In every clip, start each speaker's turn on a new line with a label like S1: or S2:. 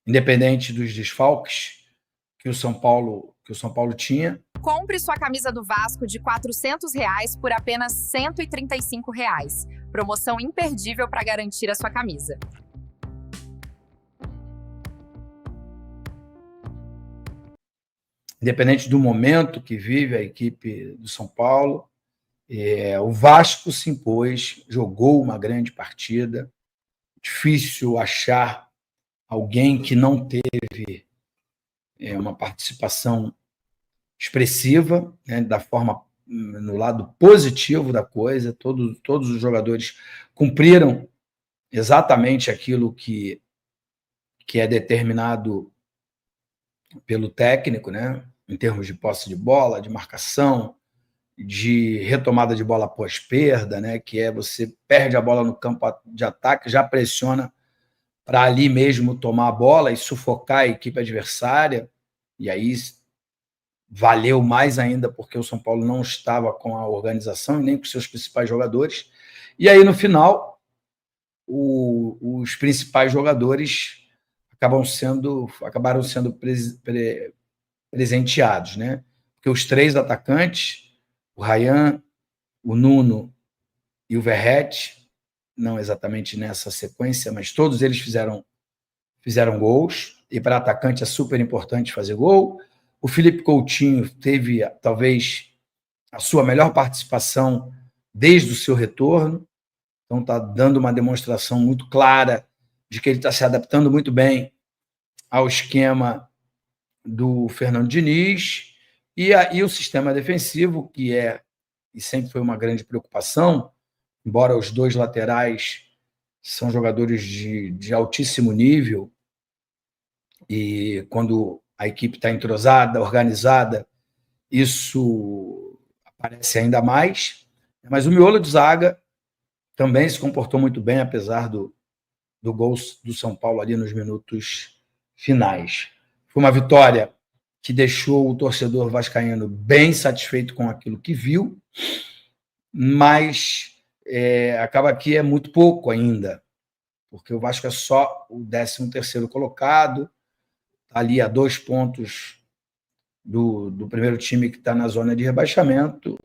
S1: independente dos desfalques que o São Paulo tinha.
S2: Compre sua camisa do Vasco de R$ 400 por apenas R$ 135. Promoção imperdível para garantir a sua camisa.
S1: Independente do momento que vive a equipe do São Paulo, o Vasco se impôs, jogou uma grande partida. Difícil achar alguém que não teve uma participação expressiva, né, da forma, no lado positivo da coisa. Todos os jogadores cumpriram exatamente aquilo que é determinado pelo técnico, né, em termos de posse de bola, de marcação, de retomada de bola após perda, né, que é você perde a bola no campo de ataque, já pressiona para ali mesmo tomar a bola e sufocar a equipe adversária, e aí valeu mais ainda porque o São Paulo não estava com a organização e nem com seus principais jogadores. E aí, no final, os principais jogadores acabaram sendo presenteados, né? Porque os três atacantes, o Ryan, o Nuno e o Verratti, não exatamente nessa sequência, mas todos eles fizeram gols, e para atacante é super importante fazer gol. O Felipe Coutinho teve, talvez, a sua melhor participação desde o seu retorno, então está dando uma demonstração muito clara de que ele está se adaptando muito bem ao esquema do Fernando Diniz, e o sistema defensivo, que e sempre foi uma grande preocupação, embora os dois laterais são jogadores de altíssimo nível, e quando a equipe está entrosada, organizada, isso aparece ainda mais. Mas o miolo de zaga também se comportou muito bem, apesar do gol do São Paulo ali nos minutos finais. Foi uma vitória que deixou o torcedor vascaíno bem satisfeito com aquilo que viu, mas acaba que é muito pouco ainda, porque o Vasco é só o 13º colocado, está ali a 2 pontos do primeiro time que está na zona de rebaixamento,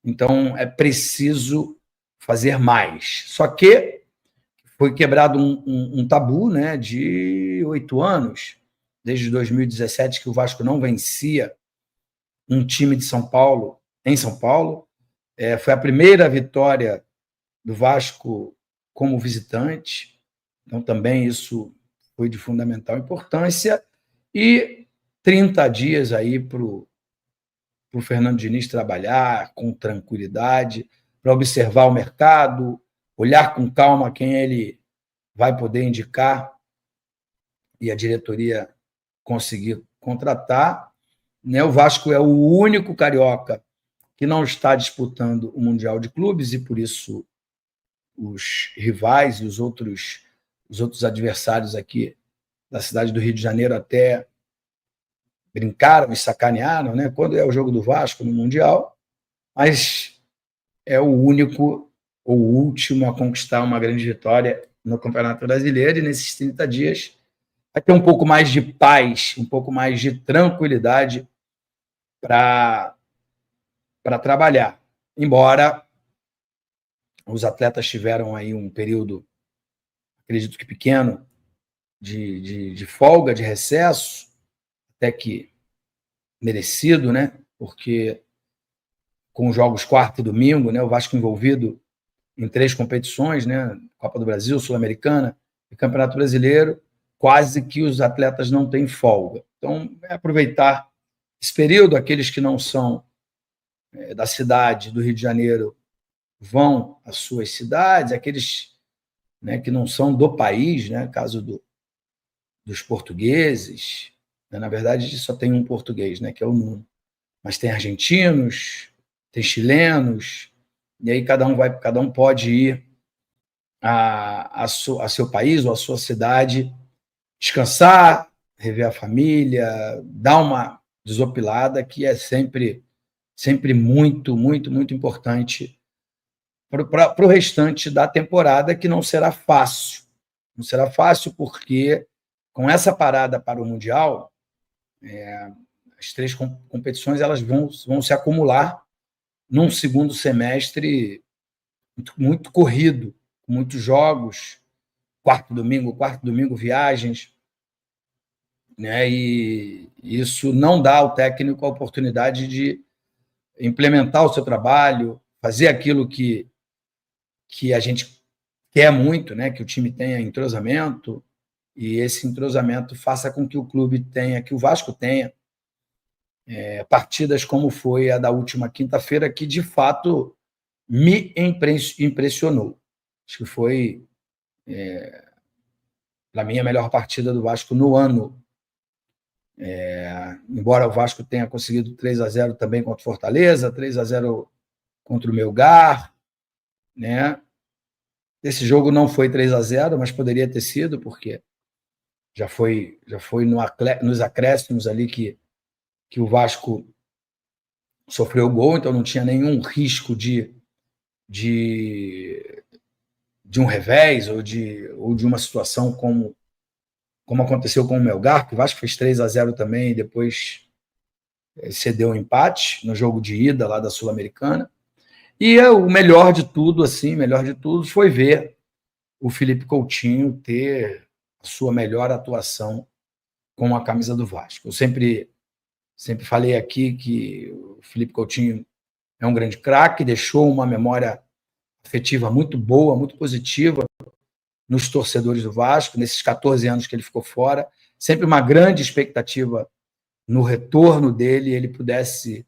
S1: então é preciso fazer mais. Só que foi quebrado um tabu, né, de 8 anos, desde 2017, que o Vasco não vencia um time de São Paulo em São Paulo. Foi a primeira vitória do Vasco como visitante, então também isso foi de fundamental importância, e 30 dias aí para o Fernando Diniz trabalhar com tranquilidade, para observar o mercado, olhar com calma quem ele vai poder indicar e a diretoria conseguir contratar. O Vasco é o único carioca que não está disputando o Mundial de Clubes, e por isso os rivais e os outros adversários aqui da cidade do Rio de Janeiro até brincaram e sacanearam, né, quando é o jogo do Vasco no Mundial, mas é o único ou último a conquistar uma grande vitória no Campeonato Brasileiro, e nesses 30 dias vai ter um pouco mais de paz, um pouco mais de tranquilidade para trabalhar. Embora os atletas tiveram aí um período, acredito que pequeno, de folga, de recesso, até que merecido, né? Porque com os jogos quarta e domingo, né, o Vasco envolvido em 3 competições, né, Copa do Brasil, Sul-Americana e Campeonato Brasileiro, quase que os atletas não têm folga. Então, aproveitar esse período. Aqueles que não são da cidade do Rio de Janeiro vão às suas cidades, aqueles, né, que não são do país, né, caso dos portugueses, né, na verdade só tem um português, né, que é o Nuno, mas tem argentinos, tem chilenos, e aí cada um pode ir a seu país ou a sua cidade, descansar, rever a família, dar uma desopilada, que é sempre muito, muito, muito importante para o restante da temporada, que não será fácil. Não será fácil porque com essa parada para o Mundial, as 3 competições elas vão se acumular num segundo semestre muito corrido, com muitos jogos, quarto domingo, viagens, né? E isso não dá ao técnico a oportunidade de implementar o seu trabalho, fazer aquilo que a gente quer muito, né? Que o time tenha entrosamento, e esse entrosamento faça com que o clube tenha, que o Vasco tenha partidas como foi a da última quinta-feira, que de fato me impressionou. Acho que foi, para mim, a melhor partida do Vasco no ano. Embora o Vasco tenha conseguido 3-0 também contra o Fortaleza, 3-0 contra o Melgar, né? Esse jogo não foi 3-0, mas poderia ter sido, porque já foi nos acréscimos ali que o Vasco sofreu o gol, então não tinha nenhum risco de um revés ou de uma situação como aconteceu com o Melgar, que o Vasco fez 3-0 também e depois cedeu um empate no jogo de ida lá da Sul-Americana. E o melhor de tudo foi ver o Felipe Coutinho ter a sua melhor atuação com a camisa do Vasco. Eu sempre falei aqui que o Felipe Coutinho é um grande craque, deixou uma memória afetiva muito boa, muito positiva nos torcedores do Vasco, nesses 14 anos que ele ficou fora. Sempre uma grande expectativa no retorno dele, ele pudesse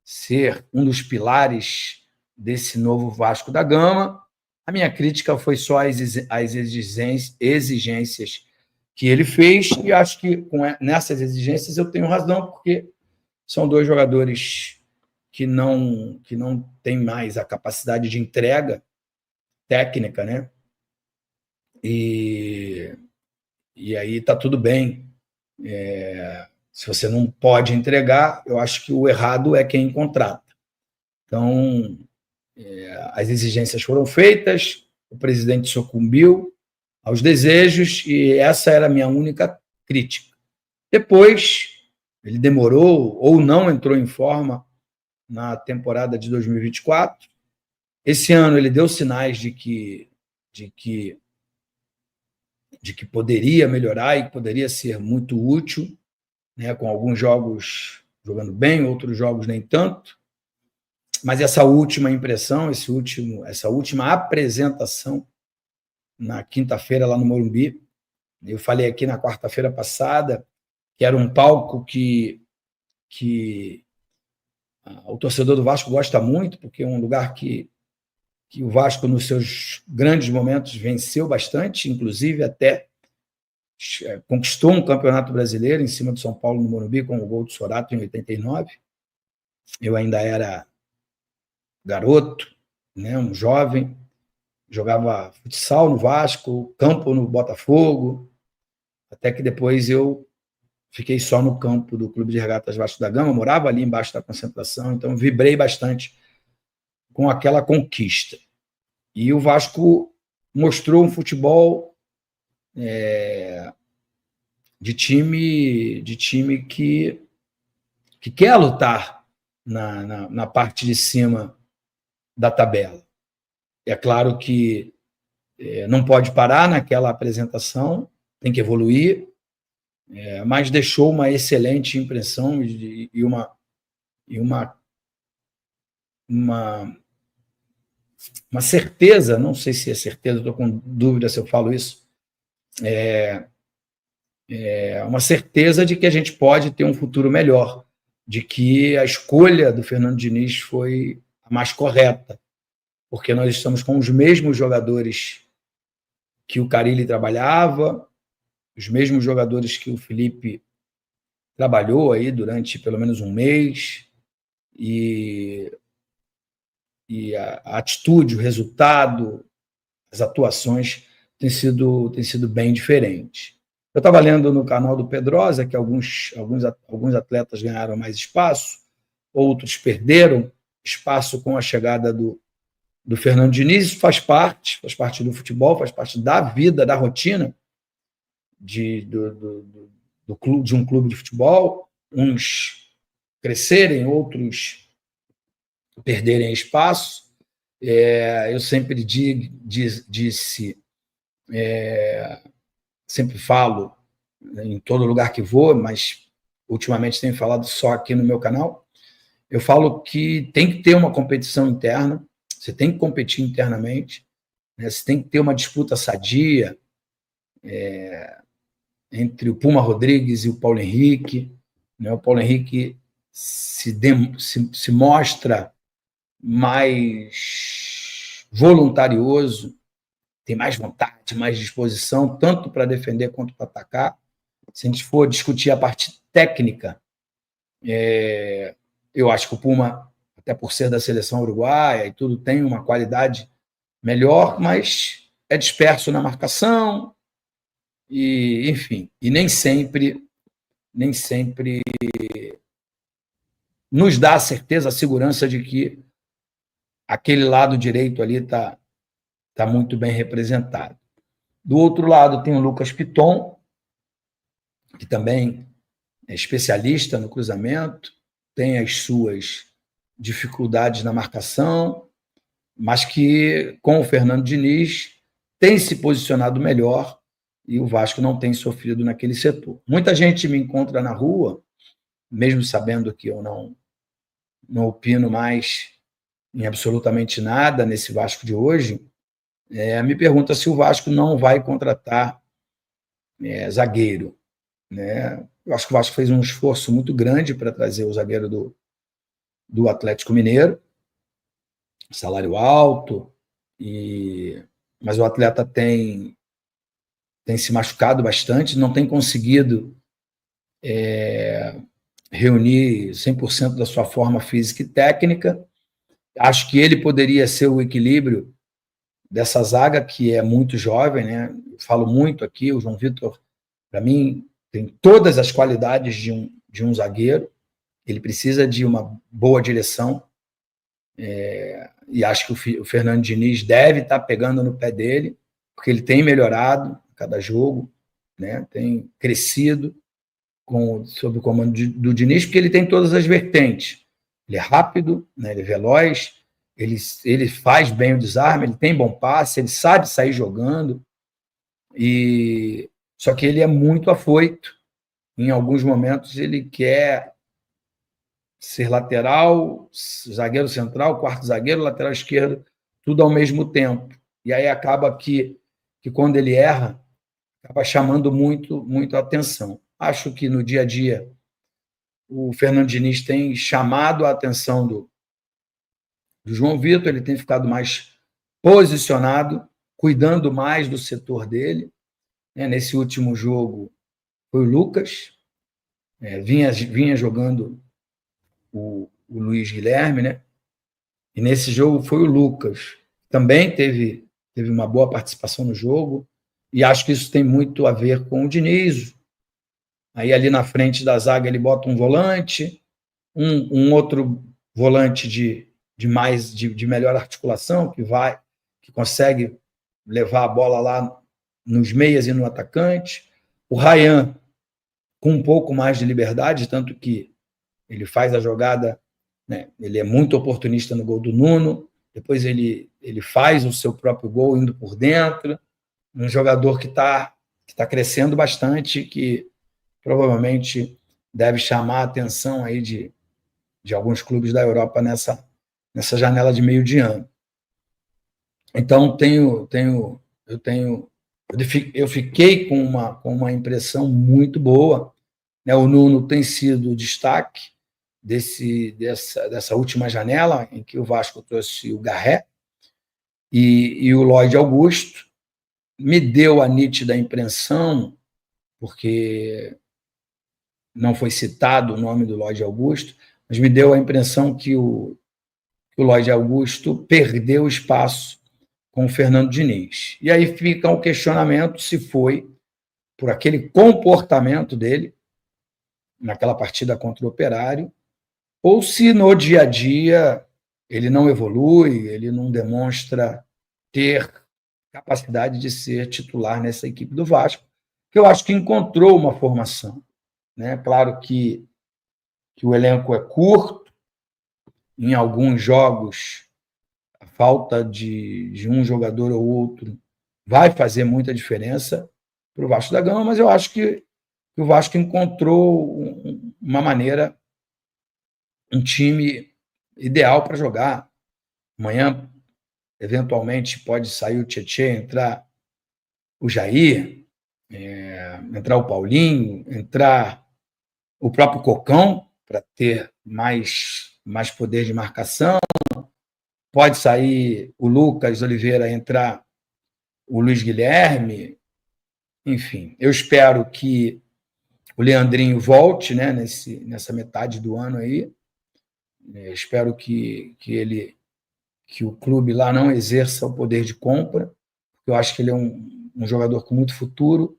S1: ser um dos pilares desse novo Vasco da Gama. A minha crítica foi só as exigências que ele fez, e acho que nessas exigências eu tenho razão, porque são 2 jogadores que não têm mais a capacidade de entrega técnica, né? E aí está tudo bem. Se você não pode entregar, eu acho que o errado é quem contrata. Então, as exigências foram feitas, o presidente sucumbiu aos desejos, e essa era a minha única crítica. Depois, ele demorou ou não entrou em forma na temporada de 2024. Esse ano ele deu sinais de que poderia melhorar e que poderia ser muito útil, né, com alguns jogos jogando bem, outros jogos nem tanto. Mas essa última impressão, essa última apresentação na quinta-feira lá no Morumbi, eu falei aqui na quarta-feira passada que era um palco que o torcedor do Vasco gosta muito, porque é um lugar que o Vasco, nos seus grandes momentos, venceu bastante, inclusive até conquistou um campeonato brasileiro em cima do São Paulo no Morumbi, com o gol do Sorato em 89. Eu ainda era garoto, né, um jovem, jogava futsal no Vasco, campo no Botafogo, até que depois eu fiquei só no campo do Clube de Regatas Vasco da Gama, morava ali embaixo da concentração, então vibrei bastante com aquela conquista. E o Vasco mostrou um futebol de time que quer lutar na parte de cima da tabela. É claro que não pode parar naquela apresentação, tem que evoluir, mas deixou uma excelente impressão e uma certeza, não sei se é certeza, estou com dúvida se eu falo isso, uma certeza de que a gente pode ter um futuro melhor, de que a escolha do Fernando Diniz foi a mais correta, porque nós estamos com os mesmos jogadores que o Carille trabalhava, os mesmos jogadores que o Felipe trabalhou aí durante pelo menos um mês, e a atitude, o resultado, as atuações têm sido bem diferentes. Eu estava lendo no canal do Pedrosa que alguns atletas ganharam mais espaço, outros perderam espaço com a chegada do Fernando Diniz. Isso faz parte do futebol, faz parte da vida, da rotina de um clube de futebol, uns crescerem, outros perderem espaço. Eu sempre sempre falo em todo lugar que vou, mas ultimamente tenho falado só aqui no meu canal, eu falo que tem que ter uma competição interna, você tem que competir internamente, né? Você tem que ter uma disputa sadia entre o Puma Rodrigues e o Paulo Henrique, né? O Paulo Henrique se mostra mais voluntarioso, tem mais vontade, mais disposição, tanto para defender quanto para atacar. Se a gente for discutir a parte técnica, eu acho que o Puma, até por ser da seleção uruguaia e tudo, tem uma qualidade melhor, mas é disperso na marcação, e enfim, e nem sempre nos dá a certeza, a segurança de que aquele lado direito ali está muito bem representado. Do outro lado tem o Lucas Piton, que também é especialista no cruzamento, tem as suas dificuldades na marcação, mas que, com o Fernando Diniz, tem se posicionado melhor e o Vasco não tem sofrido naquele setor. Muita gente me encontra na rua, mesmo sabendo que eu não opino mais em absolutamente nada nesse Vasco de hoje, me pergunta se o Vasco não vai contratar zagueiro, né? Eu acho que o Vasco fez um esforço muito grande para trazer o zagueiro do Atlético Mineiro, salário alto, mas o atleta tem se machucado bastante, não tem conseguido reunir 100% da sua forma física e técnica. Acho que ele poderia ser o equilíbrio dessa zaga, que é muito jovem, né? Eu falo muito aqui, o João Vitor, para mim, tem todas as qualidades de um zagueiro. Ele precisa de uma boa direção, e acho que o Fernando Diniz deve estar pegando no pé dele, porque ele tem melhorado a cada jogo, né? Tem crescido sob o comando do Diniz, porque ele tem todas as vertentes. Ele é rápido, né? Ele é veloz, ele faz bem o desarme, ele tem bom passe, ele sabe sair jogando, só que ele é muito afoito. Em alguns momentos ele quer ser lateral, zagueiro central, quarto zagueiro, lateral esquerdo, tudo ao mesmo tempo. E aí acaba que quando ele erra, acaba chamando muito a atenção. Acho que no dia a dia o Fernando Diniz tem chamado a atenção do João Vitor, ele tem ficado mais posicionado, cuidando mais do setor dele. Nesse último jogo foi o Lucas, vinha jogando o Luiz Guilherme, né? E nesse jogo foi o Lucas. Também teve uma boa participação no jogo, e acho que isso tem muito a ver com o Diniz. Aí ali na frente da zaga ele bota um volante, um outro volante de melhor articulação, que consegue levar a bola lá nos meias e no atacante. O Ryan com um pouco mais de liberdade, tanto que ele faz a jogada, né? Ele é muito oportunista no gol do Nuno, depois ele faz o seu próprio gol indo por dentro. Um jogador que está crescendo bastante, que provavelmente deve chamar a atenção aí de alguns clubes da Europa nessa janela de meio de ano. Então, eu fiquei com uma impressão muito boa, né? O Nuno tem sido o destaque dessa última janela, em que o Vasco trouxe o Garré e o Lloyd Augusto. Me deu a nítida impressão, porque não foi citado o nome do Lloyd Augusto, mas me deu a impressão que o Lloyd Augusto perdeu espaço com o Fernando Diniz. E aí fica o questionamento se foi por aquele comportamento dele naquela partida contra o Operário, ou se no dia a dia ele não evolui, ele não demonstra ter capacidade de ser titular nessa equipe do Vasco, que eu acho que encontrou uma formação, né? Claro que o elenco é curto, em alguns jogos a falta de um jogador ou outro vai fazer muita diferença para o Vasco da Gama, mas eu acho que o Vasco encontrou uma maneira, um time ideal para jogar. Amanhã, eventualmente, pode sair o Tietê, entrar o Jair, entrar o Paulinho, entrar o próprio Cocão, para ter mais poder de marcação. Pode sair o Lucas Oliveira, entrar o Luiz Guilherme. Enfim, eu espero que o Leandrinho volte, né, nessa metade do ano aí. Eu espero que o clube lá não exerça o poder de compra. Eu acho que ele é um jogador com muito futuro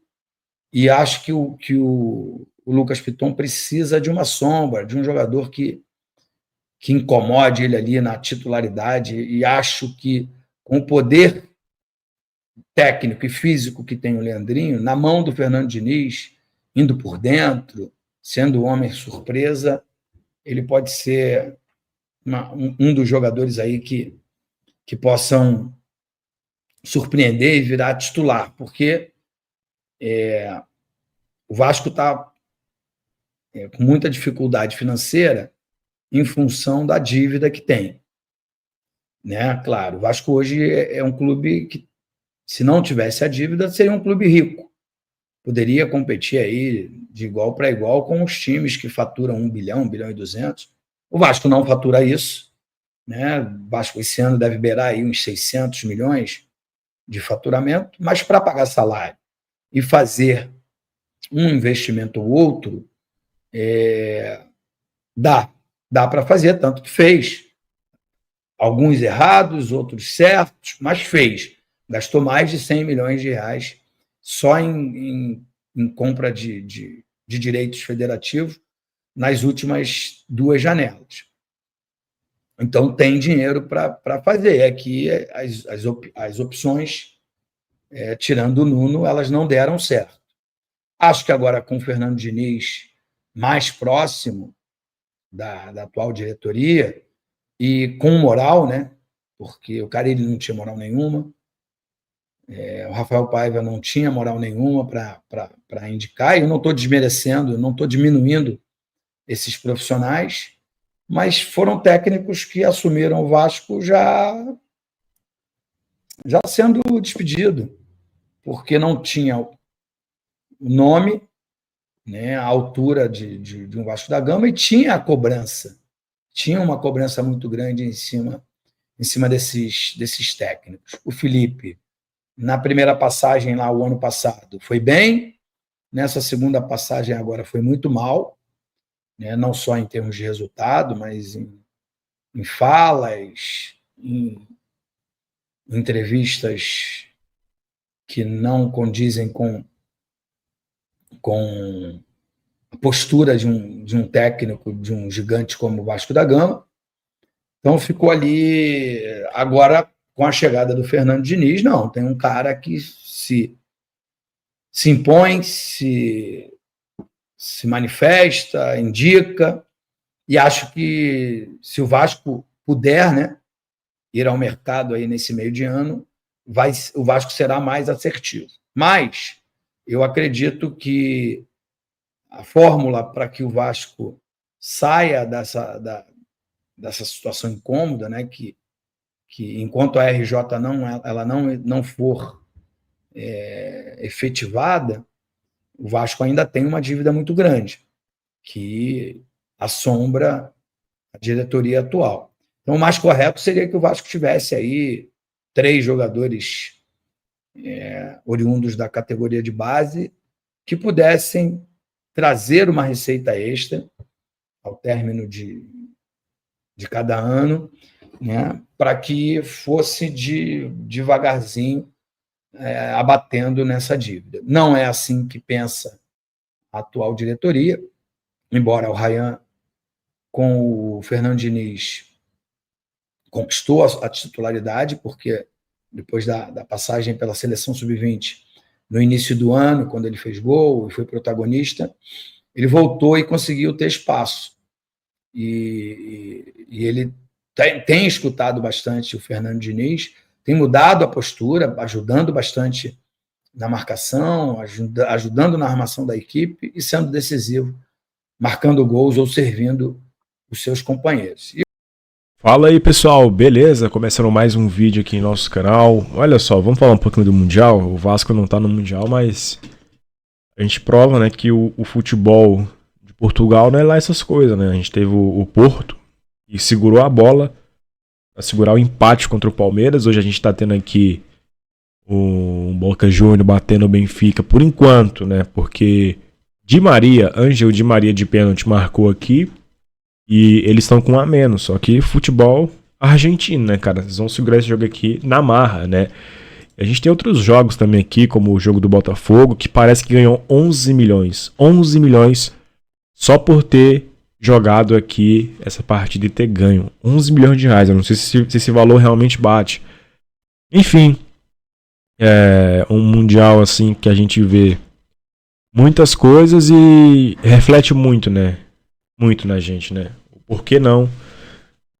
S1: e acho que o Lucas Piton precisa de uma sombra, de um jogador que incomode ele ali na titularidade, e acho que com o poder técnico e físico que tem o Leandrinho, na mão do Fernando Diniz, indo por dentro, sendo o homem surpresa, ele pode ser um dos jogadores aí que possam surpreender e virar titular, porque o Vasco está com muita dificuldade financeira em função da dívida que tem. Né? Claro, o Vasco hoje é um clube que, se não tivesse a dívida, seria um clube rico. Poderia competir aí de igual para igual com os times que faturam 1 bilhão, 1 bilhão e 200. O Vasco não fatura isso. Né? O Vasco esse ano deve beirar aí uns 600 milhões de faturamento, mas para pagar salário e fazer um investimento ou outro, dá para fazer, tanto que fez. Alguns errados, outros certos, mas fez. Gastou mais de 100 milhões de reais só em compra de direitos federativos nas últimas 2 janelas. Então, tem dinheiro para fazer. É que as opções, tirando o Nuno, elas não deram certo. Acho que agora, com o Fernando Diniz mais próximo da atual diretoria e com moral, né? Porque o Carille não tinha moral nenhuma, o Rafael Paiva não tinha moral nenhuma para indicar, e eu não estou desmerecendo, não estou diminuindo esses profissionais, mas foram técnicos que assumiram o Vasco já sendo despedido, porque não tinha o nome, né, a altura de um Vasco da Gama, e tinha a cobrança. Tinha uma cobrança muito grande em cima desses técnicos. O Felipe, na primeira passagem lá, o ano passado, foi bem. Nessa segunda passagem agora foi muito mal, né, não só em termos de resultado, mas em falas, em entrevistas que não condizem com a postura de um técnico, de um gigante como o Vasco da Gama. Então ficou ali. Agora, com a chegada do Fernando Diniz, não, tem um cara que se impõe, se manifesta, indica, e acho que se o Vasco puder, né, ir ao mercado aí nesse meio de ano, o Vasco será mais assertivo. Mas eu acredito que a fórmula para que o Vasco saia dessa situação incômoda, né, que enquanto a RJ ela não for efetivada, o Vasco ainda tem uma dívida muito grande, que assombra a diretoria atual. Então, o mais correto seria que o Vasco tivesse aí 3 jogadores oriundos da categoria de base que pudessem trazer uma receita extra ao término de cada ano, né, para que fosse devagarzinho abatendo nessa dívida. Não é assim que pensa a atual diretoria, embora o Rayan, com o Fernando Diniz, conquistou a titularidade, porque depois da passagem pela seleção sub-20 no início do ano, quando ele fez gol e foi protagonista, ele voltou e conseguiu ter espaço. E ele tem escutado bastante o Fernando Diniz, tem mudado a postura, ajudando bastante na marcação, ajudando na armação da equipe e sendo decisivo, marcando gols ou servindo os seus companheiros.
S3: Fala aí, pessoal, beleza? Começando mais um vídeo aqui em nosso canal. Olha só, vamos falar um pouquinho do Mundial. O Vasco não tá no Mundial, mas a gente prova, né, que o futebol de Portugal não é lá essas coisas, né? A gente teve o Porto e segurou a bola para segurar o empate contra o Palmeiras. Hoje a gente tá tendo aqui o Boca Juniors batendo o Benfica por enquanto, né? Porque Ângelo Di Maria de pênalti marcou aqui e eles estão com um a menos. Só que futebol argentino, né, cara? Eles vão segurar esse jogo aqui na marra, né? A gente tem outros jogos também aqui, como o jogo do Botafogo, que parece que ganhou 11 milhões. 11 milhões só por ter jogado aqui essa partida e ter ganho. 11 milhões de reais. Eu não sei se esse valor realmente bate. Enfim, é um mundial assim que a gente vê muitas coisas e reflete muito, né? Muito na gente, né? O porquê não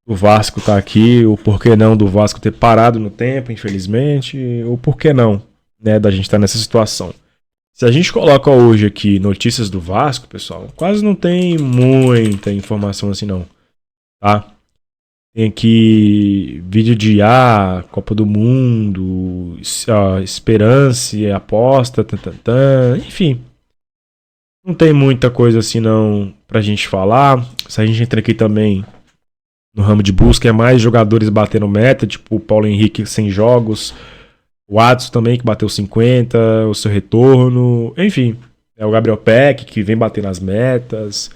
S3: o Vasco tá aqui, o porquê não do Vasco ter parado no tempo, infelizmente, o porquê não, né, da gente estar nessa situação. Se a gente coloca hoje aqui notícias do Vasco, pessoal, quase não tem muita informação assim não, tá? Tem aqui vídeo de Copa do Mundo, esperança, aposta, enfim. Não tem muita coisa assim não pra gente falar. Se a gente entra aqui também no ramo de busca, é mais jogadores batendo meta, tipo o Paulo Henrique 100 jogos, o Adson também que bateu 50, o seu retorno, enfim. É o Gabriel Peck que vem batendo as metas.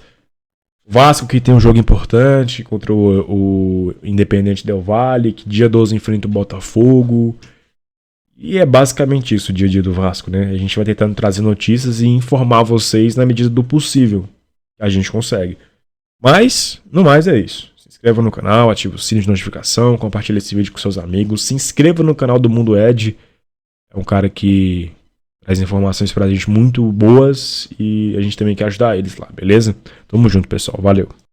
S3: O Vasco que tem um jogo importante contra o Independente Del Valle, que dia 12 enfrenta o Botafogo. E é basicamente isso o dia a dia do Vasco, né? A gente vai tentando trazer notícias e informar vocês na medida do possível. A gente consegue. Mas, no mais é isso. Se inscreva no canal, ative o sininho de notificação, compartilhe esse vídeo com seus amigos. Se inscreva no canal do Mundo Ed. É um cara que traz informações pra gente muito boas e a gente também quer ajudar eles lá, beleza? Tamo junto, pessoal. Valeu.